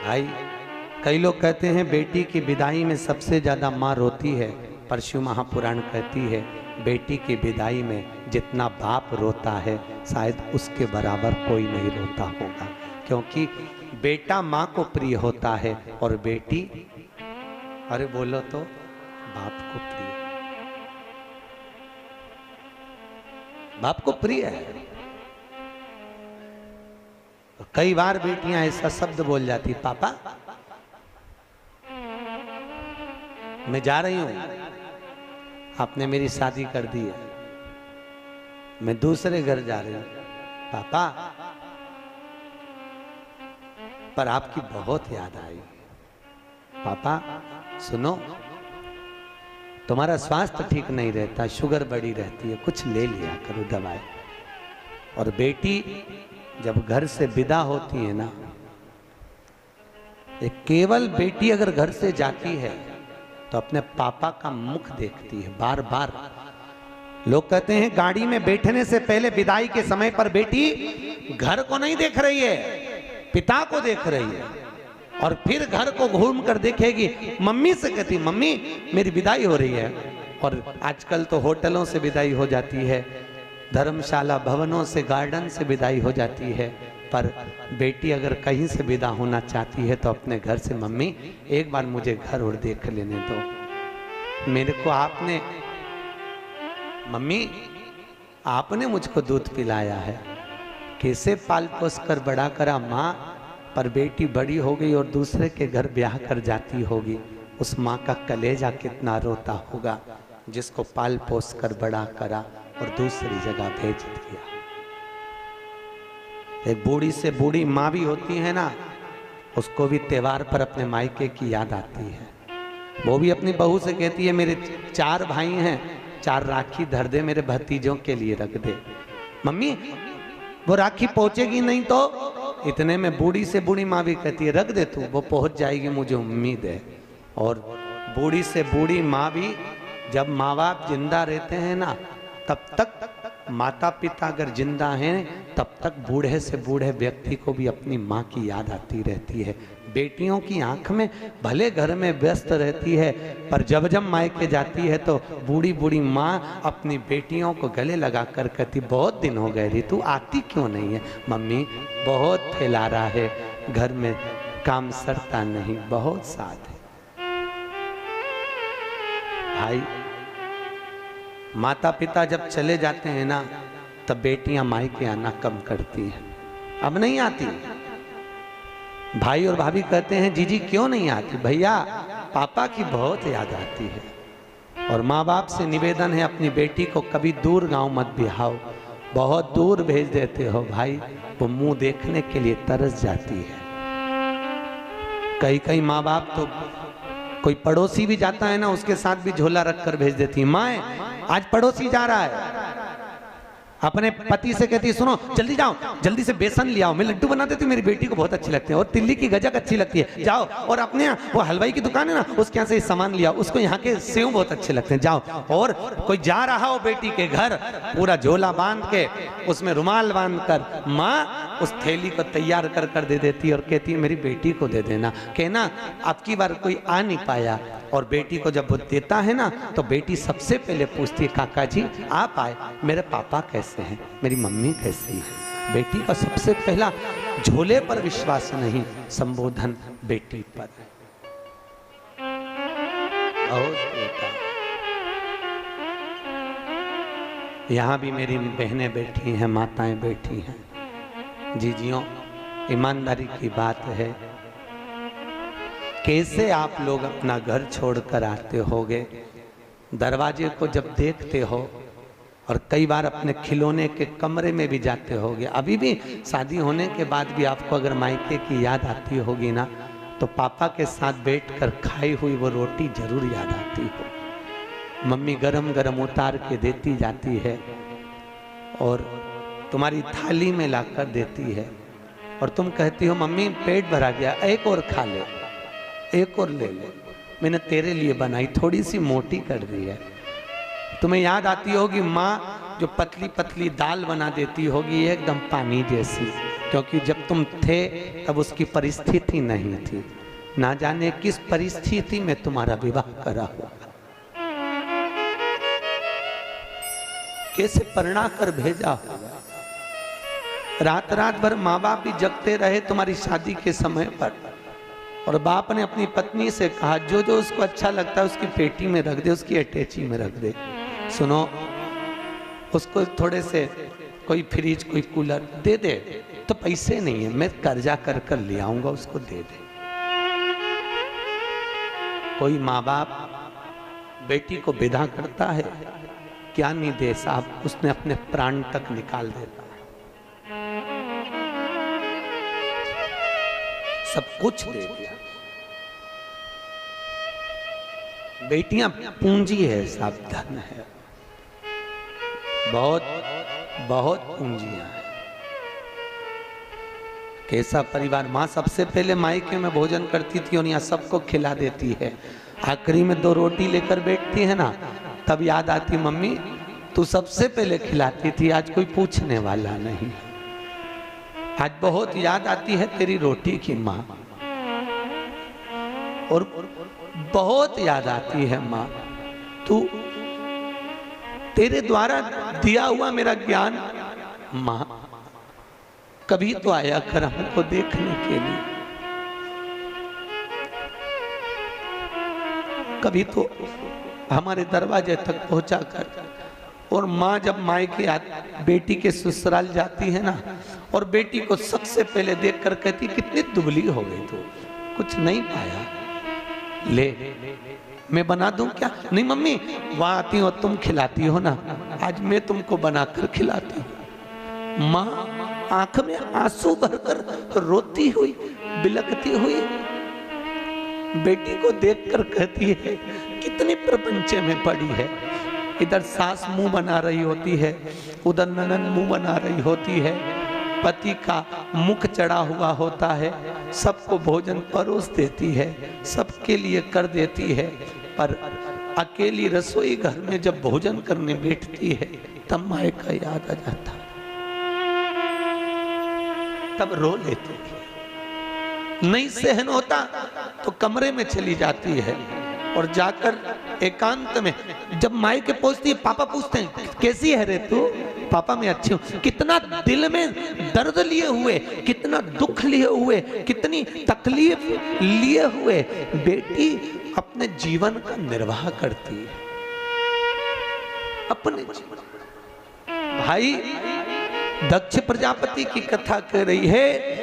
भाई कई लोग कहते हैं बेटी की विदाई में सबसे ज्यादा माँ रोती है, पर शिव महापुराण कहती है बेटी की विदाई में जितना बाप रोता है शायद उसके बराबर कोई नहीं रोता होगा, क्योंकि बेटा माँ को प्रिय होता है और बेटी, अरे बोलो तो, बाप को प्रिय, बाप को प्रिय है। कई बार बेटियां ऐसा शब्द बोल जाती, पापा मैं जा रही हूं, आपने मेरी शादी कर दी है, मैं दूसरे घर जा रही हूं, पापा पर आपकी बहुत याद आई, पापा सुनो तुम्हारा स्वास्थ्य ठीक नहीं रहता, शुगर बढ़ी रहती है, कुछ ले लिया करो दवाई। और बेटी जब घर से विदा होती है ना, केवल बेटी अगर घर से जाती है तो अपने पापा का मुख देखती है बार बार। लोग कहते हैं गाड़ी में बैठने से पहले विदाई के समय पर बेटी घर को नहीं देख रही है, पिता को देख रही है, और फिर घर को घूम कर देखेगी, मम्मी से कहती मम्मी मेरी विदाई हो रही है। और आजकल तो होटलों से विदाई हो जाती है, धर्मशाला भवनों से, गार्डन से विदाई हो जाती है, पर बेटी अगर कहीं से विदा होना चाहती है तो अपने घर से, मम्मी एक बार मुझे घर और देख लेने दो, मेरे को आपने, मम्मी आपने मुझको दूध पिलाया है, कैसे पाल पोस कर बड़ा करा माँ, पर बेटी बड़ी हो गई और दूसरे के घर ब्याह कर जाती होगी, उस माँ का कलेजा कितना रोता होगा जिसको पाल पोस कर बड़ा करा और दूसरी जगह भेज दिया। एक बूढ़ी से बूढ़ी माँ भी होती है ना, उसको भी त्योहार पर अपने मायके की याद आती है, वो भी अपनी बहू से कहती है मेरे 4 भाई हैं, 4 राखी धर दे मेरे भतीजों के लिए रख दे। मम्मी वो राखी पहुंचेगी नहीं तो, इतने में बूढ़ी से बूढ़ी माँ भी कहती है रख दे तू, वो पहुंच जाएगी मुझे उम्मीद है। और बूढ़ी से बूढ़ी माँ भी, जब माँ बाप जिंदा रहते हैं ना तब तक, माता पिता अगर जिंदा हैं तब तक बूढ़े से बूढ़े व्यक्ति को भी अपनी माँ की याद आती रहती है। बेटियों की आंख में भले घर में व्यस्त रहती है, पर जब जब मायके जाती है तो बूढ़ी बूढ़ी माँ अपनी बेटियों को गले लगा कर कहती बहुत दिन हो गए री, तू आती क्यों नहीं है? मम्मी बहुत फैला रहा है, घर में काम सरता नहीं, बहुत साथ है। भाई माता पिता जब चले जाते हैं ना तब बेटियां मायके आना कम करती हैं, अब नहीं आती। भाई और भाभी कहते हैं जीजी क्यों नहीं आती? भैया पापा की बहुत याद आती है। और माँ बाप से निवेदन है अपनी बेटी को कभी दूर गांव मत बिहाओ, बहुत दूर भेज देते हो भाई, वो मुंह देखने के लिए तरस जाती है। कई कई माँ बाप तो, कोई पड़ोसी भी जाता है ना उसके साथ भी झोला रख कर भेज देती है, माँ आज पड़ोसी जा रहा है, अपने पति से कहती है सुनो जल्दी जाओ, जल्दी से बेसन ले आओ, मैं लड्डू बना देती हूँ, मेरी बेटी को बहुत अच्छे लगते हैं, और तिल्ली की गजक अच्छी लगती है, जाओ। और अपने वो हलवाई की दुकान है ना उसके यहाँ से सामान लिया, उसको यहाँ के सेव बहुत अच्छे लगते हैं, जाओ। और कोई जा रहा हो बेटी के घर, पूरा झोला बांध के, उसमें रुमाल बांध कर, माँ उस थैली को तैयार कर कर दे देती है और कहती है मेरी बेटी को दे देना, कहना अब की बार कोई आ नहीं पाया। और बेटी को जब वो देता है ना तो बेटी सबसे पहले पूछती है काका जी आप आए, मेरे पापा कैसे हैं, मेरी मम्मी कैसी है? बेटी का सबसे पहला झोले पर विश्वास नहीं, संबोधन बेटी पर। और यहाँ भी मेरी बहनें बैठी हैं, माताएं बैठी हैं, जीजियों ईमानदारी की बात है, कैसे आप लोग अपना घर छोड़कर आते होगे, दरवाजे को जब देखते हो, और कई बार अपने खिलौने के कमरे में भी जाते होगे। अभी भी शादी होने के बाद भी आपको अगर मायके की याद आती होगी ना तो पापा के साथ बैठकर खाई हुई वो रोटी जरूर याद आती हो। मम्मी गरम गरम उतार के देती जाती है और तुम्हारी थाली में लाकर देती है, और तुम कहती हो मम्मी पेट भरा गया, एक और खा ले, एक और ले ले, मैंने तेरे लिए बनाई, थोड़ी सी मोटी कर दी है। तुम्हें याद आती होगी माँ जो पतली पतली दाल बना देती होगी एकदम पानी जैसी, क्योंकि जब तुम थे तब उसकी परिस्थिति नहीं थी। ना जाने किस परिस्थिति में तुम्हारा विवाह करा होगा, कैसे परिणा कर भेजा होगा। रात रात भर माँ बाप भी जगते रहे तुम्हारी शादी के समय पर, और बाप ने अपनी पत्नी से कहा जो जो उसको अच्छा लगता है उसकी पेटी में रख दे, उसकी अटैची में रख दे। सुनो, उसको थोड़े से कोई फ्रिज कोई कूलर दे दे, तो पैसे नहीं है, मैं कर्जा कर कर ले आऊंगा, उसको दे दे। कोई माँ बाप बेटी को विदा करता है, क्या नहीं दे साहब, उसने अपने प्राण तक निकाल देता है, सब कुछ दे दिया। बेटियां पूंजी है साहब, धन है, बहुत बहुत पूंजियां है। कैसा परिवार। माँ सबसे पहले मायके में भोजन करती थी और यहाँ सबको खिला देती है, आखिरी में 2 रोटी लेकर बैठती है ना, तब याद आती मम्मी तू सबसे पहले खिलाती थी, आज कोई पूछने वाला नहीं। आज बहुत याद आती है तेरी रोटी की माँ, और बहुत याद आती है माँ, तू तेरे द्वारा दिया हुआ मेरा ज्ञान, माँ कभी तो आया कर हमको देखने के लिए, कभी तो हमारे दरवाजे तक पहुंचा कर। और माँ जब मायके बेटी के ससुराल जाती है ना, और बेटी को सबसे पहले देखकर कहती कितनी दुबली हो गई तू, कुछ नहीं पाया, ले मैं बना दूं क्या? नहीं मम्मी, वहां आती हो तुम खिलाती हो ना, आज मैं तुमको बनाकर खिलाती हूँ। माँ आंख में आंसू भरकर रोती हुई बिलखती हुई बेटी को देखकर कहती है कितनी प्रपंच में पड़ी है। इधर सास मुंह बना रही होती है, उधर ननद मुंह बना रही होती है, पति का मुख चढ़ा हुआ होता है, सबको भोजन परोस देती है, सबके लिए कर देती है, पर अकेली रसोई घर में जब भोजन करने बैठती है तब मायका याद आ जाता, तब रो लेती है। नहीं सहन होता तो कमरे में चली जाती है और जाकर एकांत में जब मायके पहुंचती है, पापा पूछते हैं कैसी है रे तू? पापा मैं अच्छी हूं। कितना दिल में दर्द लिए हुए, कितना दुख लिए हुए, कितनी तकलीफ लिए हुए बेटी अपने जीवन का निर्वाह करती है, अपने जीवन। भाई दक्ष प्रजापति की कथा कह रही है,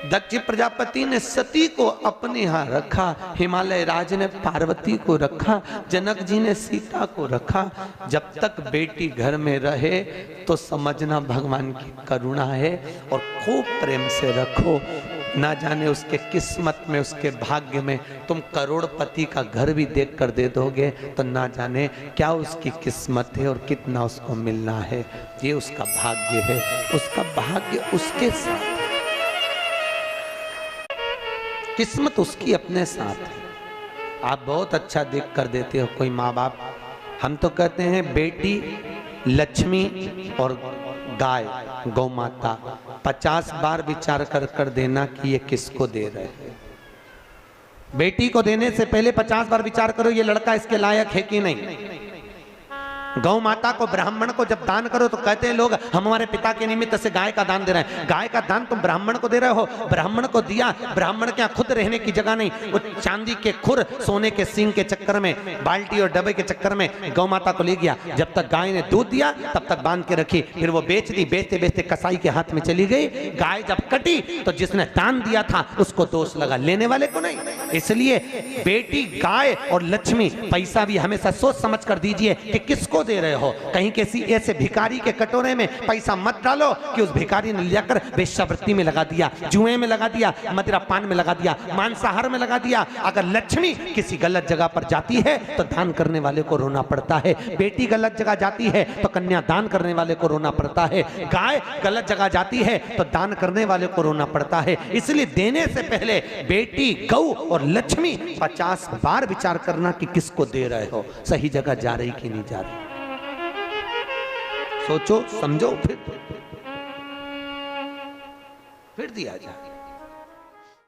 दक्ष प्रजापति ने सती को अपने यहाँ रखा, हिमालय राज ने पार्वती को रखा, जनक जी ने सीता को रखा। जब तक बेटी घर में रहे तो समझना भगवान की करुणा है, और खूब प्रेम से रखो। ना जाने उसके किस्मत में, उसके भाग्य में तुम करोड़पति का घर भी देख कर दे दोगे तो ना जाने क्या उसकी किस्मत है और कितना उसको मिलना है। ये उसका भाग्य है, उसका भाग्य उसके साथ है, किस्मत उसकी अपने साथ है। आप बहुत अच्छा देख कर देते हो कोई माँ बाप। हम तो कहते हैं बेटी लक्ष्मी और गाय गौ माता 50 बार विचार कर कर देना कि ये किसको दे रहे हैं। बेटी को देने से पहले 50 बार विचार करो ये लड़का इसके लायक है कि नहीं। गौ माता को, ब्राह्मण को जब दान करो तो कहते हैं लोग हम हमारे पिता के निमित्त से गाय का दान दे रहे हैं। गाय का दान तुम ब्राह्मण को दे रहे हो, ब्राह्मण को दिया, ब्राह्मण के यहाँ खुद रहने की जगह नहीं, वो चांदी के खुर सोने के सींग के चक्कर में, बाल्टी और डब्बे के चक्कर में गौ माता को ले गया। जब तक गाय ने दूध दिया तब तक बांध के रखी, फिर वो बेच दी, बेचते बेचते कसाई के हाथ में चली गई। गाय जब कटी तो जिसने दान दिया था उसको दोष लगा, लेने वाले को नहीं। इसलिए बेटी गाय और लक्ष्मी, पैसा भी हमेशा सोच समझ कर दीजिए कि किसको दे रहे हो। कहीं किसी ऐसे भिखारी के कटोरे में पैसा मत डालो कि उस भिखारी ने लेकर वेश्यावृत्ति में लगा दिया, जुए में लगा दिया, मदिरा पान में लगा दिया, मांसाहार में लगा दिया। अगर लक्ष्मी किसी गलत जगह पर जाती है तो दान करने वाले को रोना पड़ता है। बेटी गलत जगह जाती है तो कन्या दान करने वाले को रोना पड़ता है। गाय गलत जगह जाती है तो दान करने वाले को रोना पड़ता है। इसलिए देने से पहले बेटी, गौ और लक्ष्मी 50 बार विचार करना कि किसको दे रहे हो, सही जगह जा रही कि नहीं जा रही। सोचो समझो फिर दिया जाए।